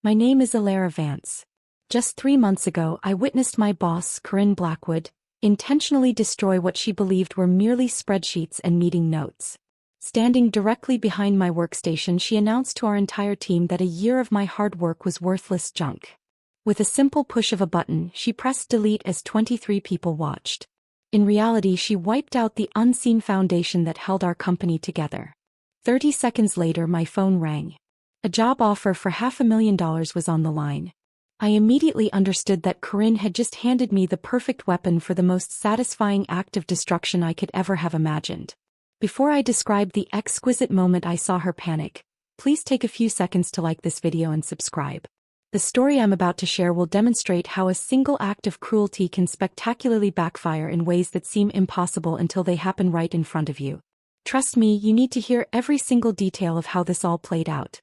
My name is Alara Vance. Just 3 months ago, I witnessed my boss, Corinne Blackwood, intentionally destroy what she believed were merely spreadsheets and meeting notes. Standing directly behind my workstation, she announced to our entire team that a year of my hard work was worthless junk. With a simple push of a button, she pressed delete as 23 people watched. In reality, she wiped out the unseen foundation that held our company together. 30 seconds later, my phone rang. A job offer for $500,000 was on the line. I immediately understood that Corinne had just handed me the perfect weapon for the most satisfying act of destruction I could ever have imagined. Before I describe the exquisite moment I saw her panic, please take a few seconds to like this video and subscribe. The story I'm about to share will demonstrate how a single act of cruelty can spectacularly backfire in ways that seem impossible until they happen right in front of you. Trust me, you need to hear every single detail of how this all played out.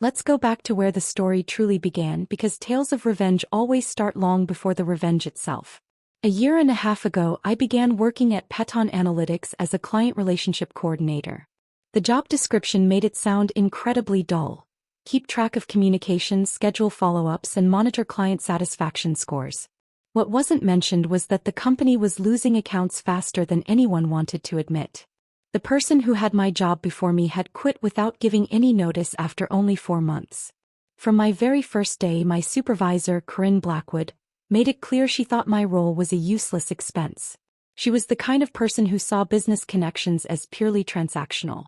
Let's go back to where the story truly began, because tales of revenge always start long before the revenge itself. A year and a half ago, I began working at Peton Analytics as a client relationship coordinator. The job description made it sound incredibly dull. Keep track of communications, schedule follow-ups, and monitor client satisfaction scores. What wasn't mentioned was that the company was losing accounts faster than anyone wanted to admit. The person who had my job before me had quit without giving any notice after only 4 months. From my very first day, my supervisor, Corinne Blackwood, made it clear she thought my role was a useless expense. She was the kind of person who saw business connections as purely transactional.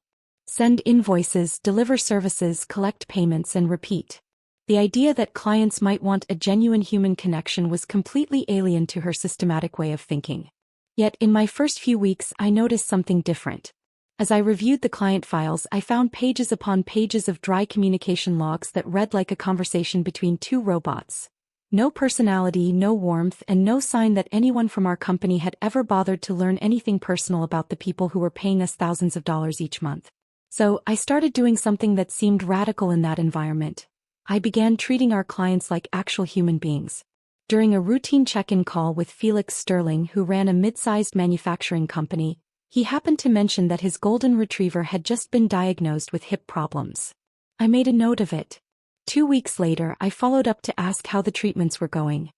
Send invoices, deliver services, collect payments, and repeat. The idea that clients might want a genuine human connection was completely alien to her systematic way of thinking. Yet in my first few weeks, I noticed something different. As I reviewed the client files, I found pages upon pages of dry communication logs that read like a conversation between two robots. No personality, no warmth, and no sign that anyone from our company had ever bothered to learn anything personal about the people who were paying us thousands of dollars each month. So, I started doing something that seemed radical in that environment. I began treating our clients like actual human beings. During a routine check-in call with Felix Sterling, who ran a mid-sized manufacturing company, he happened to mention that his golden retriever had just been diagnosed with hip problems. I made a note of it. 2 weeks later, I followed up to ask how the treatments were going.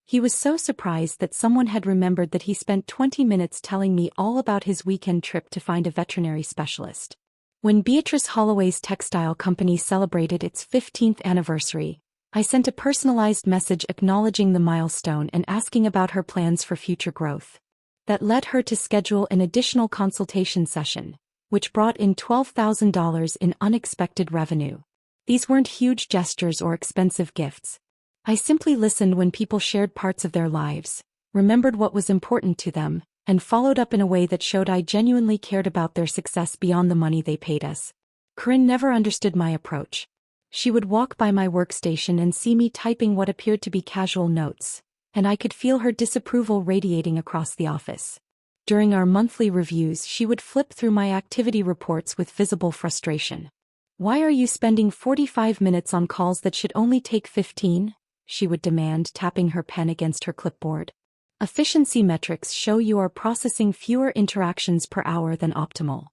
He was so surprised that someone had remembered that he spent 20 minutes telling me all about his weekend trip to find a veterinary specialist. When Beatrice Holloway's textile company celebrated its 15th anniversary, I sent a personalized message acknowledging the milestone and asking about her plans for future growth. That led her to schedule an additional consultation session, which brought in $12,000 in unexpected revenue. These weren't huge gestures or expensive gifts. I simply listened when people shared parts of their lives, remembered what was important to them, and followed up in a way that showed I genuinely cared about their success beyond the money they paid us. Corinne never understood my approach. She would walk by my workstation and see me typing what appeared to be casual notes, and I could feel her disapproval radiating across the office. During our monthly reviews, she would flip through my activity reports with visible frustration. "Why are you spending 45 minutes on calls that should only take 15?" she would demand, tapping her pen against her clipboard. "Efficiency metrics show you are processing fewer interactions per hour than optimal."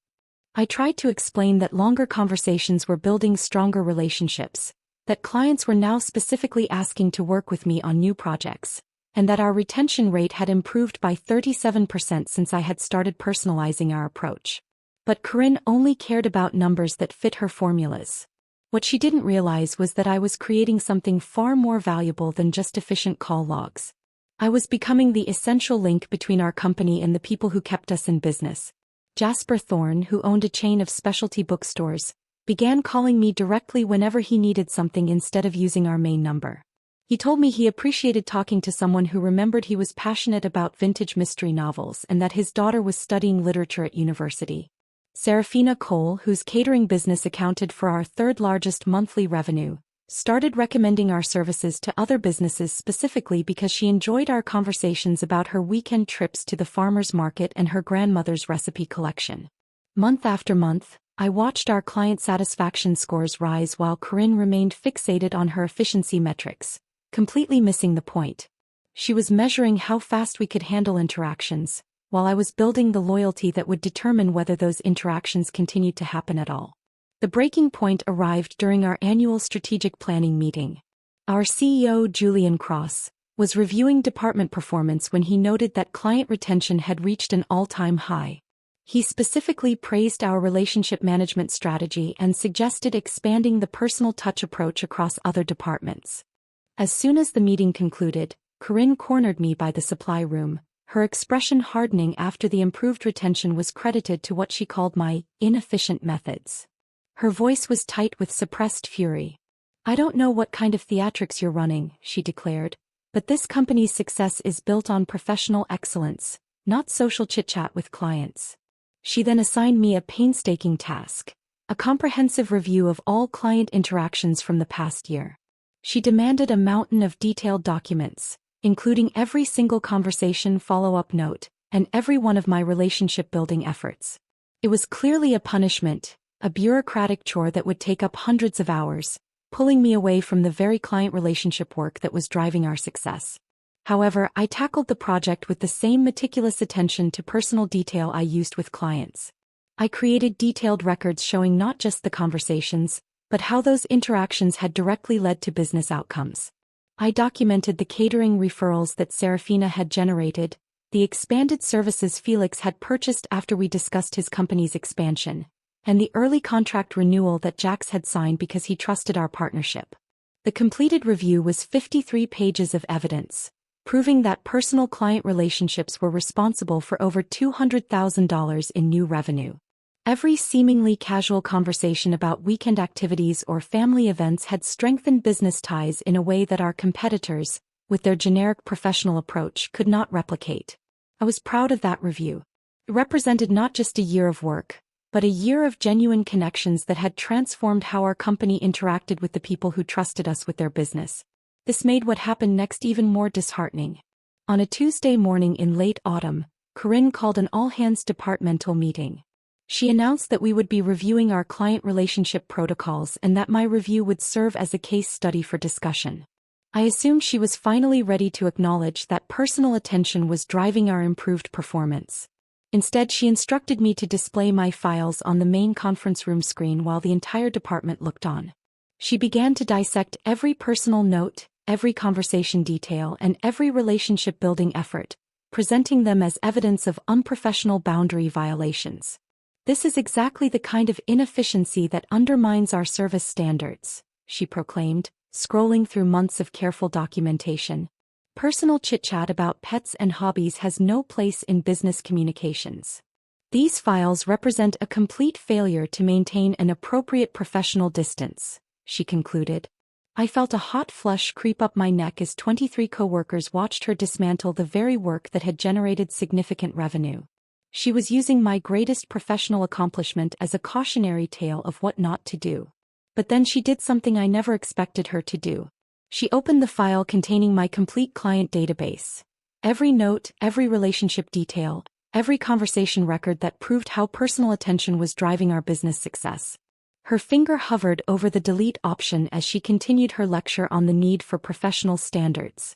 I tried to explain that longer conversations were building stronger relationships, that clients were now specifically asking to work with me on new projects, and that our retention rate had improved by 37% since I had started personalizing our approach. But Corinne only cared about numbers that fit her formulas. What she didn't realize was that I was creating something far more valuable than just efficient call logs. I was becoming the essential link between our company and the people who kept us in business. Jasper Thorne, who owned a chain of specialty bookstores, began calling me directly whenever he needed something instead of using our main number. He told me he appreciated talking to someone who remembered he was passionate about vintage mystery novels and that his daughter was studying literature at university. Serafina Cole, whose catering business accounted for our third-largest monthly revenue, started recommending our services to other businesses specifically because she enjoyed our conversations about her weekend trips to the farmer's market and her grandmother's recipe collection. Month after month, I watched our client satisfaction scores rise while Corinne remained fixated on her efficiency metrics, completely missing the point. She was measuring how fast we could handle interactions, while I was building the loyalty that would determine whether those interactions continued to happen at all. The breaking point arrived during our annual strategic planning meeting. Our CEO, Julian Cross, was reviewing department performance when he noted that client retention had reached an all-time high. He specifically praised our relationship management strategy and suggested expanding the personal touch approach across other departments. As soon as the meeting concluded, Corinne cornered me by the supply room, her expression hardening after the improved retention was credited to what she called my inefficient methods. Her voice was tight with suppressed fury. "I don't know what kind of theatrics you're running," she declared, "but this company's success is built on professional excellence, not social chit-chat with clients." She then assigned me a painstaking task, a comprehensive review of all client interactions from the past year. She demanded a mountain of detailed documents, including every single conversation follow-up note, and every one of my relationship-building efforts. It was clearly a punishment, a bureaucratic chore that would take up hundreds of hours, pulling me away from the very client relationship work that was driving our success. However, I tackled the project with the same meticulous attention to personal detail I used with clients. I created detailed records showing not just the conversations, but how those interactions had directly led to business outcomes. I documented the catering referrals that Serafina had generated, the expanded services Felix had purchased after we discussed his company's expansion, and the early contract renewal that Jax had signed because he trusted our partnership. The completed review was 53 pages of evidence, proving that personal client relationships were responsible for over $200,000 in new revenue. Every seemingly casual conversation about weekend activities or family events had strengthened business ties in a way that our competitors, with their generic professional approach, could not replicate. I was proud of that review. It represented not just a year of work, but a year of genuine connections that had transformed how our company interacted with the people who trusted us with their business. This made what happened next even more disheartening. On a Tuesday morning in late autumn, Corinne called an all-hands departmental meeting. She announced that we would be reviewing our client relationship protocols and that my review would serve as a case study for discussion. I assumed she was finally ready to acknowledge that personal attention was driving our improved performance. Instead, she instructed me to display my files on the main conference room screen while the entire department looked on. She began to dissect every personal note, every conversation detail, and every relationship-building effort, presenting them as evidence of unprofessional boundary violations. "This is exactly the kind of inefficiency that undermines our service standards," she proclaimed, scrolling through months of careful documentation. "Personal chit-chat about pets and hobbies has no place in business communications. These files represent a complete failure to maintain an appropriate professional distance," she concluded. I felt a hot flush creep up my neck as 23 coworkers watched her dismantle the very work that had generated significant revenue. She was using my greatest professional accomplishment as a cautionary tale of what not to do. But then she did something I never expected her to do. She opened the file containing my complete client database. Every note, every relationship detail, every conversation record that proved how personal attention was driving our business success. Her finger hovered over the delete option as she continued her lecture on the need for professional standards.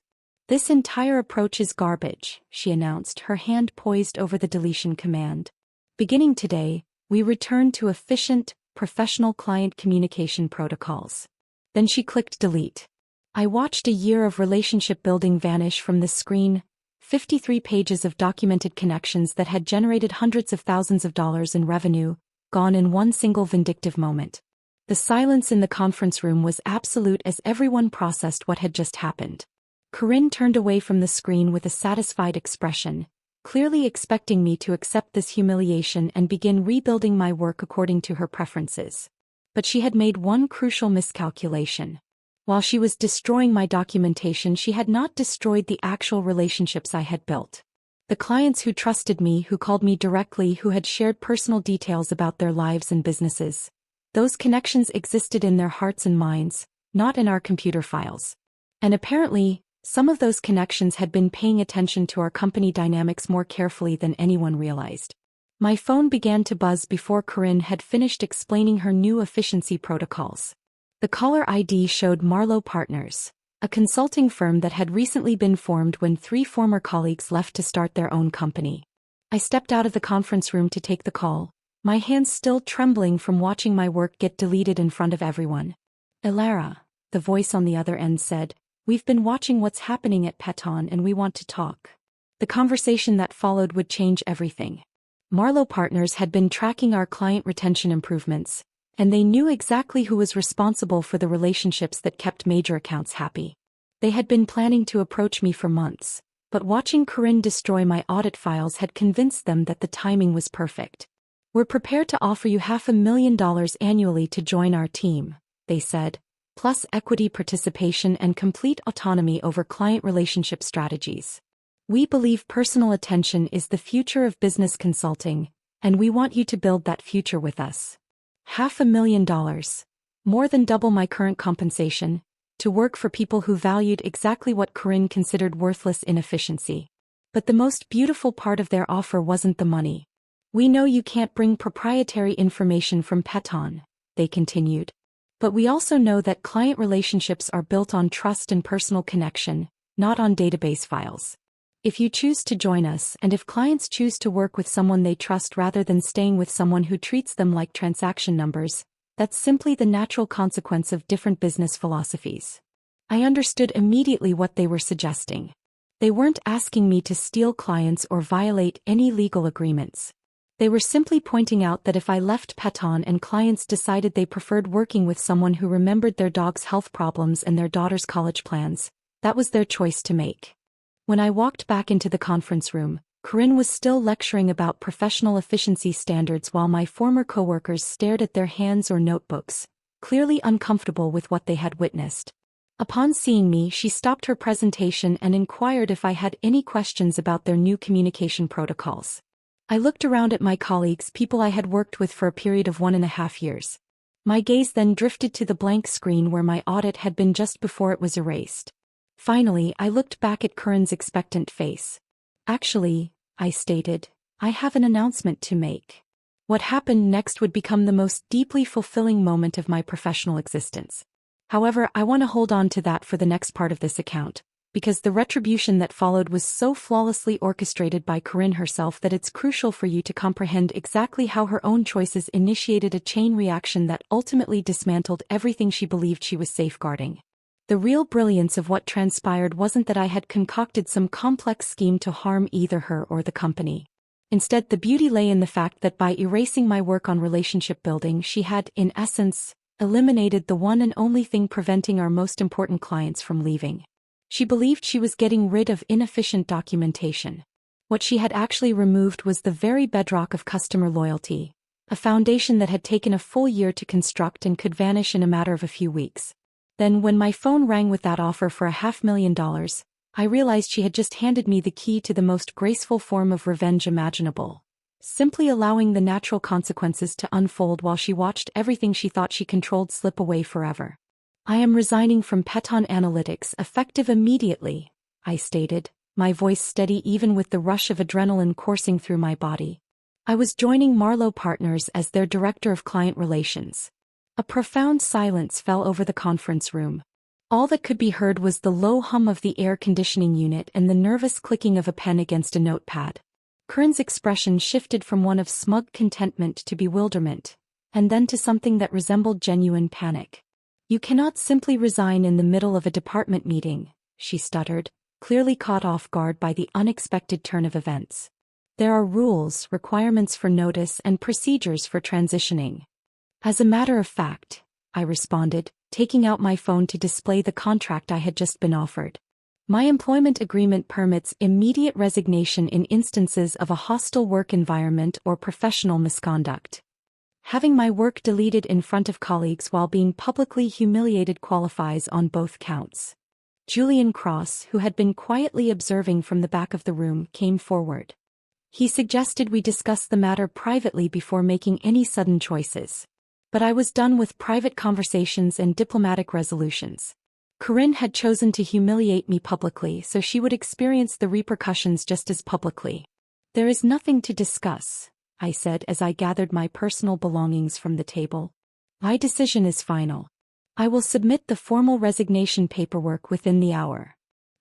"This entire approach is garbage," she announced, her hand poised over the deletion command. "Beginning today, we return to efficient, professional client communication protocols." Then she clicked delete. I watched a year of relationship building vanish from the screen, 53 pages of documented connections that had generated hundreds of thousands of dollars in revenue, gone in one single vindictive moment. The silence in the conference room was absolute as everyone processed what had just happened. Corinne turned away from the screen with a satisfied expression, clearly expecting me to accept this humiliation and begin rebuilding my work according to her preferences. But she had made one crucial miscalculation. While she was destroying my documentation, she had not destroyed the actual relationships I had built. The clients who trusted me, who called me directly, who had shared personal details about their lives and businesses. Those connections existed in their hearts and minds, not in our computer files. And apparently, some of those connections had been paying attention to our company dynamics more carefully than anyone realized. My phone began to buzz before Corinne had finished explaining her new efficiency protocols. The caller ID showed Marlowe Partners, a consulting firm that had recently been formed when 3 former colleagues left to start their own company. I stepped out of the conference room to take the call, my hands still trembling from watching my work get deleted in front of everyone. "Elara," the voice on the other end said. "We've been watching what's happening at Peton and we want to talk." The conversation that followed would change everything. Marlowe Partners had been tracking our client retention improvements, and they knew exactly who was responsible for the relationships that kept major accounts happy. They had been planning to approach me for months, but watching Corinne destroy my audit files had convinced them that the timing was perfect. "We're prepared to offer you $500,000 annually to join our team," they said, "plus equity participation and complete autonomy over client relationship strategies. We believe personal attention is the future of business consulting, and we want you to build that future with us." $500,000. More than double my current compensation, to work for people who valued exactly what Corinne considered worthless inefficiency. But the most beautiful part of their offer wasn't the money. "We know you can't bring proprietary information from Peton," they continued. "But we also know that client relationships are built on trust and personal connection, not on database files. If you choose to join us and if clients choose to work with someone they trust rather than staying with someone who treats them like transaction numbers, that's simply the natural consequence of different business philosophies." I understood immediately what they were suggesting. They weren't asking me to steal clients or violate any legal agreements. They were simply pointing out that if I left Peton and clients decided they preferred working with someone who remembered their dog's health problems and their daughter's college plans, that was their choice to make. When I walked back into the conference room, Corinne was still lecturing about professional efficiency standards while my former coworkers stared at their hands or notebooks, clearly uncomfortable with what they had witnessed. Upon seeing me, she stopped her presentation and inquired if I had any questions about their new communication protocols. I looked around at my colleagues, people I had worked with for a period of 1.5 years. My gaze then drifted to the blank screen where my audit had been just before it was erased. Finally, I looked back at Corinne's expectant face. "Actually," I stated, "I have an announcement to make." What happened next would become the most deeply fulfilling moment of my professional existence. However, I want to hold on to that for the next part of this account, because the retribution that followed was so flawlessly orchestrated by Corinne herself that it's crucial for you to comprehend exactly how her own choices initiated a chain reaction that ultimately dismantled everything she believed she was safeguarding. The real brilliance of what transpired wasn't that I had concocted some complex scheme to harm either her or the company. Instead, the beauty lay in the fact that by erasing my work on relationship building, she had, in essence, eliminated the one and only thing preventing our most important clients from leaving. She believed she was getting rid of inefficient documentation. What she had actually removed was the very bedrock of customer loyalty, a foundation that had taken a full year to construct and could vanish in a matter of a few weeks. Then, when my phone rang with that offer for $500,000, I realized she had just handed me the key to the most graceful form of revenge imaginable, simply allowing the natural consequences to unfold while she watched everything she thought she controlled slip away forever. "I am resigning from Peton Analytics effective immediately," I stated, my voice steady even with the rush of adrenaline coursing through my body. I was joining Marlowe Partners as their Director of Client Relations. A profound silence fell over the conference room. All that could be heard was the low hum of the air conditioning unit and the nervous clicking of a pen against a notepad. Corinne's expression shifted from one of smug contentment to bewilderment, and then to something that resembled genuine panic. "You cannot simply resign in the middle of a department meeting," she stuttered, clearly caught off guard by the unexpected turn of events. "There are rules, requirements for notice, and procedures for transitioning." "As a matter of fact," I responded, taking out my phone to display the contract I had just been offered. "My employment agreement permits immediate resignation in instances of a hostile work environment or professional misconduct. Having my work deleted in front of colleagues while being publicly humiliated qualifies on both counts." Julian Cross, who had been quietly observing from the back of the room, came forward. He suggested we discuss the matter privately before making any sudden choices. But I was done with private conversations and diplomatic resolutions. Corinne had chosen to humiliate me publicly, so she would experience the repercussions just as publicly. "There is nothing to discuss," I said as I gathered my personal belongings from the table. "My decision is final. I will submit the formal resignation paperwork within the hour."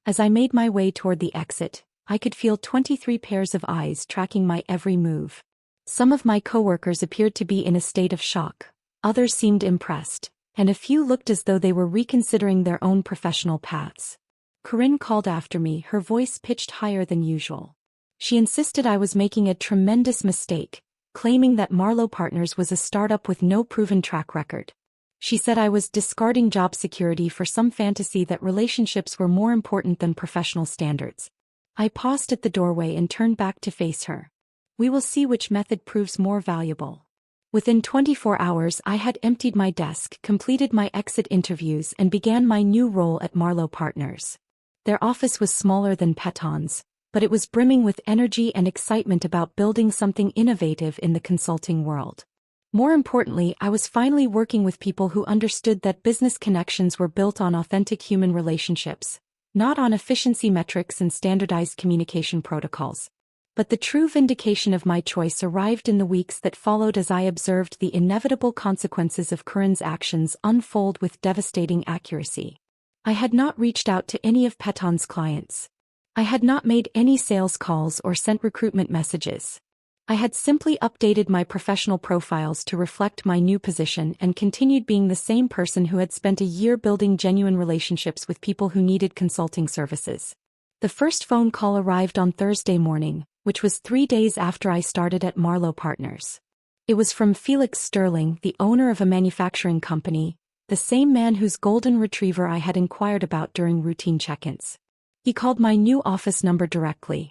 As I made my way toward the exit, I could feel 23 pairs of eyes tracking my every move. Some of my coworkers appeared to be in a state of shock. Others seemed impressed, and a few looked as though they were reconsidering their own professional paths. Corinne called after me, her voice pitched higher than usual. She insisted I was making a tremendous mistake, claiming that Marlowe Partners was a startup with no proven track record. She said I was discarding job security for some fantasy that relationships were more important than professional standards. I paused at the doorway and turned back to face her. We will see which method proves more valuable. Within 24 hours I had emptied my desk, completed my exit interviews and began my new role at Marlowe Partners. Their office was smaller than Peton's, but it was brimming with energy and excitement about building something innovative in the consulting world. More importantly, I was finally working with people who understood that business connections were built on authentic human relationships, not on efficiency metrics and standardized communication protocols. But the true vindication of my choice arrived in the weeks that followed as I observed the inevitable consequences of Corinne's actions unfold with devastating accuracy. I had not reached out to any of Peton's clients. I had not made any sales calls or sent recruitment messages. I had simply updated my professional profiles to reflect my new position and continued being the same person who had spent a year building genuine relationships with people who needed consulting services. The first phone call arrived on Thursday morning, which was 3 days after I started at Marlowe Partners. It was from Felix Sterling, the owner of a manufacturing company, the same man whose golden retriever I had inquired about during routine check-ins. He called my new office number directly.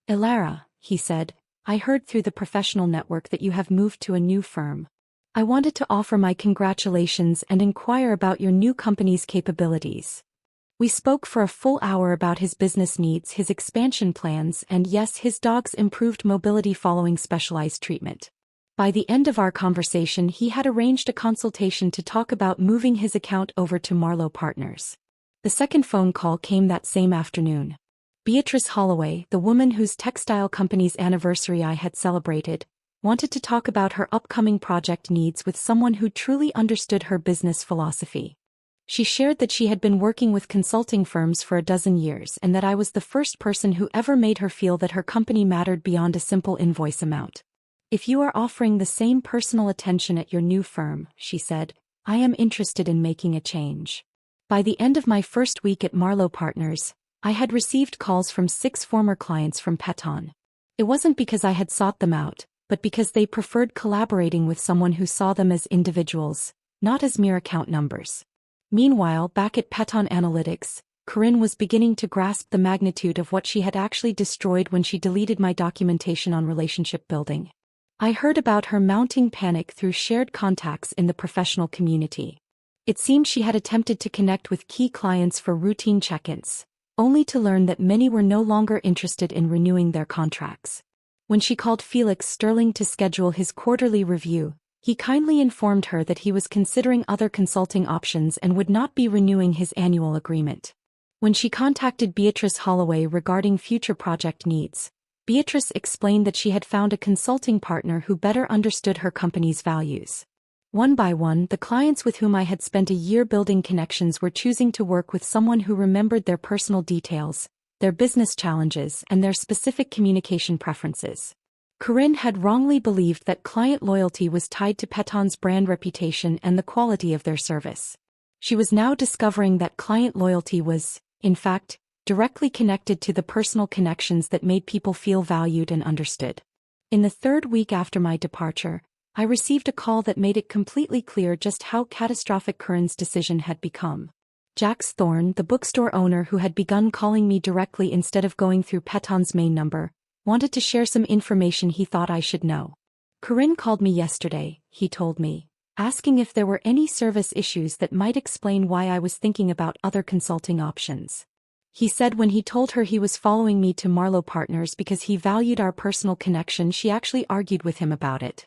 "Elara," he said, "I heard through the professional network that you have moved to a new firm. I wanted to offer my congratulations and inquire about your new company's capabilities." We spoke for a full hour about his business needs, his expansion plans, and yes, his dog's improved mobility following specialized treatment. By the end of our conversation, he had arranged a consultation to talk about moving his account over to Marlowe Partners. The second phone call came that same afternoon. Beatrice Holloway, the woman whose textile company's anniversary I had celebrated, wanted to talk about her upcoming project needs with someone who truly understood her business philosophy. She shared that she had been working with consulting firms for a dozen years and that I was the first person who ever made her feel that her company mattered beyond a simple invoice amount. "If you are offering the same personal attention at your new firm," she said, "I am interested in making a change." By the end of my first week at Marlowe Partners, I had received calls from 6 former clients from Peton. It wasn't because I had sought them out, but because they preferred collaborating with someone who saw them as individuals, not as mere account numbers. Meanwhile, back at Peton Analytics, Corinne was beginning to grasp the magnitude of what she had actually destroyed when she deleted my documentation on relationship building. I heard about her mounting panic through shared contacts in the professional community. It seemed she had attempted to connect with key clients for routine check-ins, only to learn that many were no longer interested in renewing their contracts. When she called Felix Sterling to schedule his quarterly review, he kindly informed her that he was considering other consulting options and would not be renewing his annual agreement. When she contacted Beatrice Holloway regarding future project needs, Beatrice explained that she had found a consulting partner who better understood her company's values. One by one, the clients with whom I had spent a year building connections were choosing to work with someone who remembered their personal details, their business challenges, and their specific communication preferences. Corinne had wrongly believed that client loyalty was tied to Peton's brand reputation and the quality of their service. She was now discovering that client loyalty was, in fact, directly connected to the personal connections that made people feel valued and understood. In the third week after my departure, I received a call that made it completely clear just how catastrophic Corinne's decision had become. Jax Thorne, the bookstore owner who had begun calling me directly instead of going through Peton's main number, wanted to share some information he thought I should know. "Corinne called me yesterday," he told me, asking if there were any service issues that might explain why I was thinking about other consulting options. He said when he told her he was following me to Marlowe Partners because he valued our personal connection, she actually argued with him about it.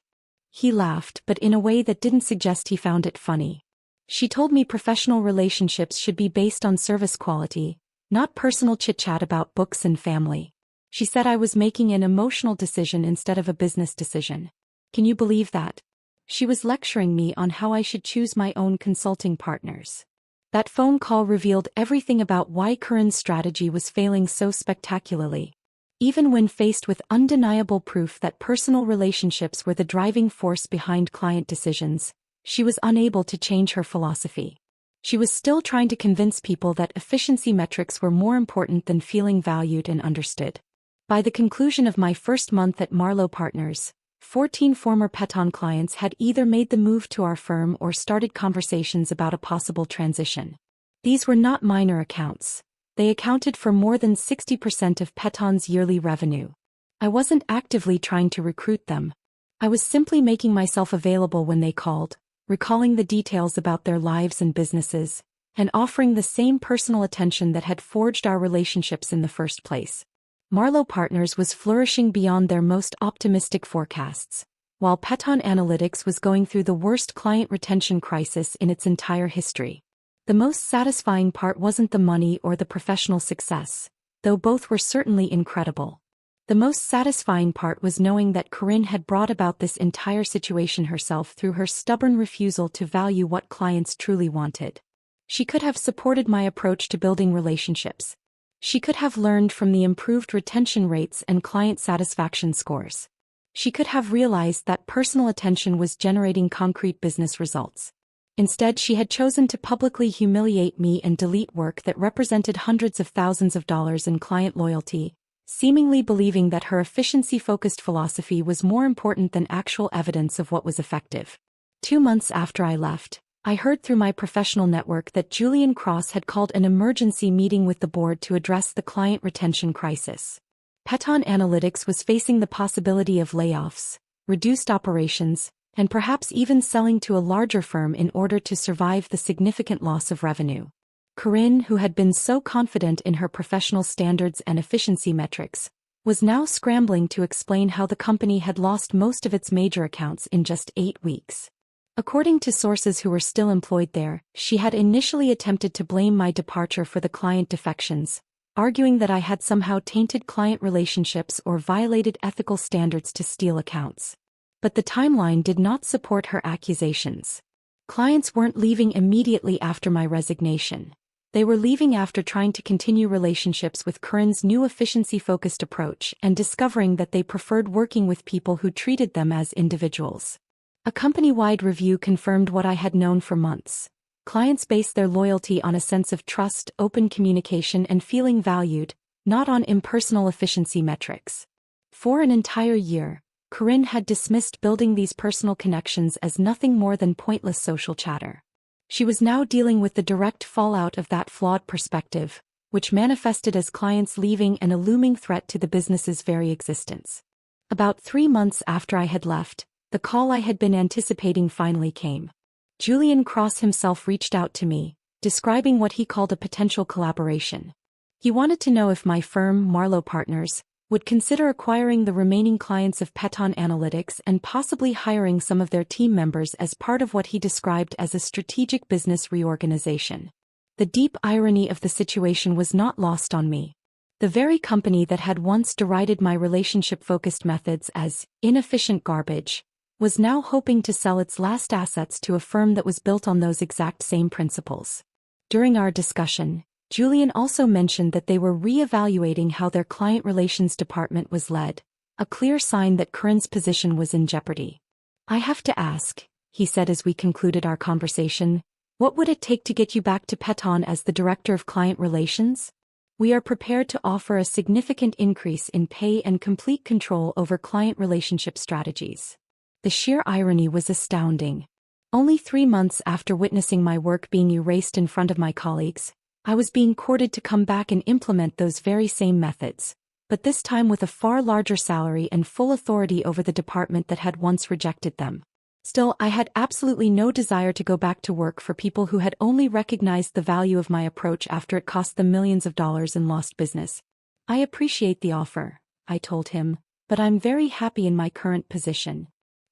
He laughed, but in a way that didn't suggest he found it funny. "She told me professional relationships should be based on service quality, not personal chit-chat about books and family. She said I was making an emotional decision instead of a business decision. Can you believe that? She was lecturing me on how I should choose my own consulting partners." That phone call revealed everything about why Corinne's strategy was failing so spectacularly. Even when faced with undeniable proof that personal relationships were the driving force behind client decisions, she was unable to change her philosophy. She was still trying to convince people that efficiency metrics were more important than feeling valued and understood. By the conclusion of my first month at Marlowe Partners, 14 former Peton clients had either made the move to our firm or started conversations about a possible transition. These were not minor accounts. They accounted for more than 60% of Peton's yearly revenue. I wasn't actively trying to recruit them. I was simply making myself available when they called, recalling the details about their lives and businesses, and offering the same personal attention that had forged our relationships in the first place. Marlowe Partners was flourishing beyond their most optimistic forecasts, while Peton Analytics was going through the worst client retention crisis in its entire history. The most satisfying part wasn't the money or the professional success, though both were certainly incredible. The most satisfying part was knowing that Corinne had brought about this entire situation herself through her stubborn refusal to value what clients truly wanted. She could have supported my approach to building relationships. She could have learned from the improved retention rates and client satisfaction scores. She could have realized that personal attention was generating concrete business results. Instead, she had chosen to publicly humiliate me and delete work that represented hundreds of thousands of dollars in client loyalty, seemingly believing that her efficiency-focused philosophy was more important than actual evidence of what was effective. 2 months after I left, I heard through my professional network that Julian Cross had called an emergency meeting with the board to address the client retention crisis. Peton Analytics was facing the possibility of layoffs, reduced operations, and perhaps even selling to a larger firm in order to survive the significant loss of revenue. Corinne, who had been so confident in her professional standards and efficiency metrics, was now scrambling to explain how the company had lost most of its major accounts in just 8 weeks. According to sources who were still employed there, she had initially attempted to blame my departure for the client defections, arguing that I had somehow tainted client relationships or violated ethical standards to steal accounts. But the timeline did not support her accusations. Clients weren't leaving immediately after my resignation. They were leaving after trying to continue relationships with Corinne's new efficiency-focused approach and discovering that they preferred working with people who treated them as individuals. A company-wide review confirmed what I had known for months. Clients base their loyalty on a sense of trust, open communication, and feeling valued, not on impersonal efficiency metrics. For an entire year, Corinne had dismissed building these personal connections as nothing more than pointless social chatter. She was now dealing with the direct fallout of that flawed perspective, which manifested as clients leaving and a looming threat to the business's very existence. About 3 months after I had left, the call I had been anticipating finally came. Julian Cross himself reached out to me, describing what he called a potential collaboration. He wanted to know if my firm, Marlowe Partners, would consider acquiring the remaining clients of Peton Analytics and possibly hiring some of their team members as part of what he described as a strategic business reorganization. The deep irony of the situation was not lost on me. The very company that had once derided my relationship-focused methods as inefficient garbage was now hoping to sell its last assets to a firm that was built on those exact same principles. During our discussion, Julian also mentioned that they were re-evaluating how their client relations department was led, a clear sign that Corinne's position was in jeopardy. "I have to ask," he said as we concluded our conversation, "what would it take to get you back to Peton as the Director of Client Relations? We are prepared to offer a significant increase in pay and complete control over client relationship strategies." The sheer irony was astounding. Only 3 months after witnessing my work being erased in front of my colleagues, I was being courted to come back and implement those very same methods, but this time with a far larger salary and full authority over the department that had once rejected them. Still, I had absolutely no desire to go back to work for people who had only recognized the value of my approach after it cost them millions of dollars in lost business. "I appreciate the offer," I told him, "but I'm very happy in my current position."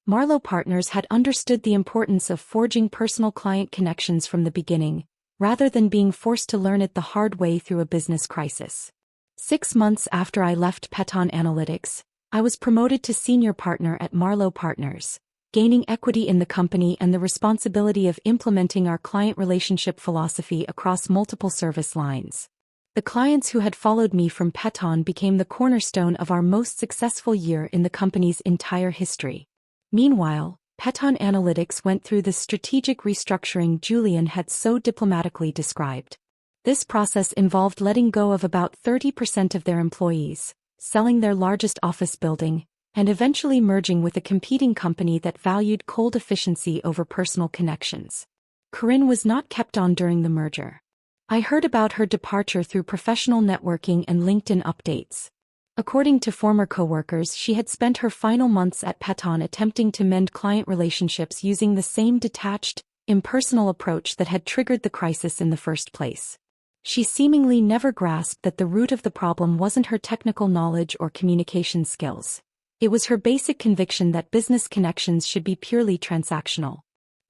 Marlowe Partners had understood the importance of forging personal client connections from the beginning, rather than being forced to learn it the hard way through a business crisis. 6 months after I left Peton Analytics, I was promoted to senior partner at Marlowe Partners, gaining equity in the company and the responsibility of implementing our client relationship philosophy across multiple service lines. The clients who had followed me from Peton became the cornerstone of our most successful year in the company's entire history. Meanwhile, Peton Analytics went through the strategic restructuring Julian had so diplomatically described. This process involved letting go of about 30% of their employees, selling their largest office building, and eventually merging with a competing company that valued cold efficiency over personal connections. Corinne was not kept on during the merger. I heard about her departure through professional networking and LinkedIn updates. According to former coworkers, she had spent her final months at Peton attempting to mend client relationships using the same detached, impersonal approach that had triggered the crisis in the first place. She seemingly never grasped that the root of the problem wasn't her technical knowledge or communication skills. It was her basic conviction that business connections should be purely transactional.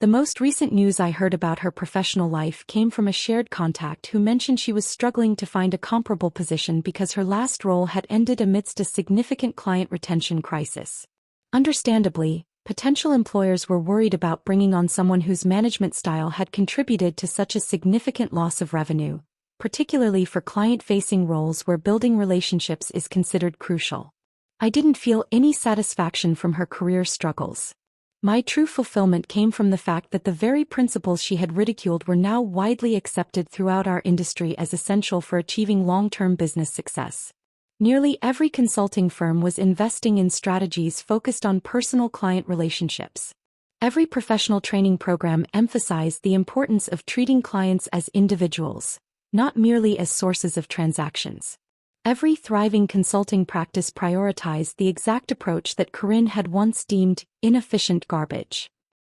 The most recent news I heard about her professional life came from a shared contact who mentioned she was struggling to find a comparable position because her last role had ended amidst a significant client retention crisis. Understandably, potential employers were worried about bringing on someone whose management style had contributed to such a significant loss of revenue, particularly for client-facing roles where building relationships is considered crucial. I didn't feel any satisfaction from her career struggles. My true fulfillment came from the fact that the very principles she had ridiculed were now widely accepted throughout our industry as essential for achieving long-term business success. Nearly every consulting firm was investing in strategies focused on personal client relationships. Every professional training program emphasized the importance of treating clients as individuals, not merely as sources of transactions. Every thriving consulting practice prioritized the exact approach that Corinne had once deemed inefficient garbage.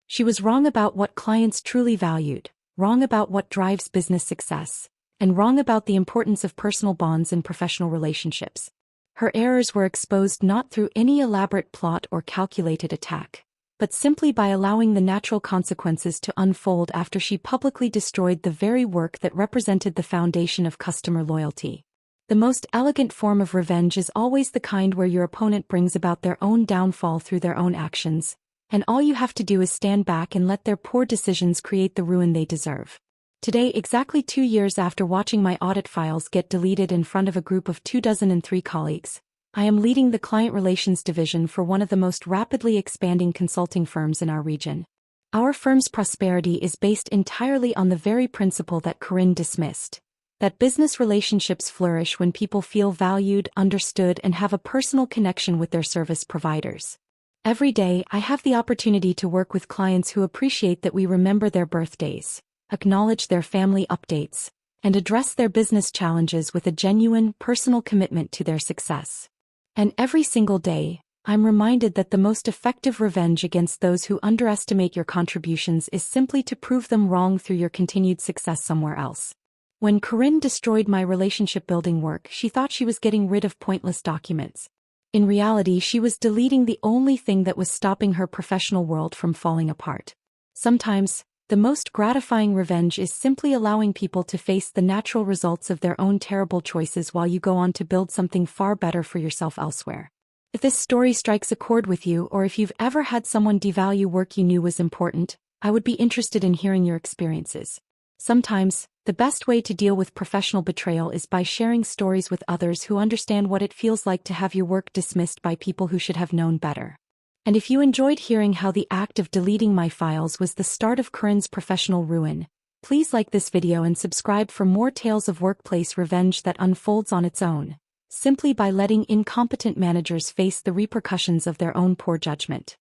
She was wrong about what clients truly valued, wrong about what drives business success, and wrong about the importance of personal bonds in professional relationships. Her errors were exposed not through any elaborate plot or calculated attack, but simply by allowing the natural consequences to unfold after she publicly destroyed the very work that represented the foundation of customer loyalty. The most elegant form of revenge is always the kind where your opponent brings about their own downfall through their own actions, and all you have to do is stand back and let their poor decisions create the ruin they deserve. Today, exactly 2 years after watching my audit files get deleted in front of a group of 203 colleagues, I am leading the client relations division for one of the most rapidly expanding consulting firms in our region. Our firm's prosperity is based entirely on the very principle that Corinne dismissed: that business relationships flourish when people feel valued, understood, and have a personal connection with their service providers. Every day, I have the opportunity to work with clients who appreciate that we remember their birthdays, acknowledge their family updates, and address their business challenges with a genuine, personal commitment to their success. And every single day, I'm reminded that the most effective revenge against those who underestimate your contributions is simply to prove them wrong through your continued success somewhere else. When Corinne destroyed my relationship-building work, she thought she was getting rid of pointless documents. In reality, she was deleting the only thing that was stopping her professional world from falling apart. Sometimes, the most gratifying revenge is simply allowing people to face the natural results of their own terrible choices while you go on to build something far better for yourself elsewhere. If this story strikes a chord with you, or if you've ever had someone devalue work you knew was important, I would be interested in hearing your experiences. Sometimes, the best way to deal with professional betrayal is by sharing stories with others who understand what it feels like to have your work dismissed by people who should have known better. And if you enjoyed hearing how the act of deleting my files was the start of Corinne's professional ruin, please like this video and subscribe for more tales of workplace revenge that unfolds on its own, simply by letting incompetent managers face the repercussions of their own poor judgment.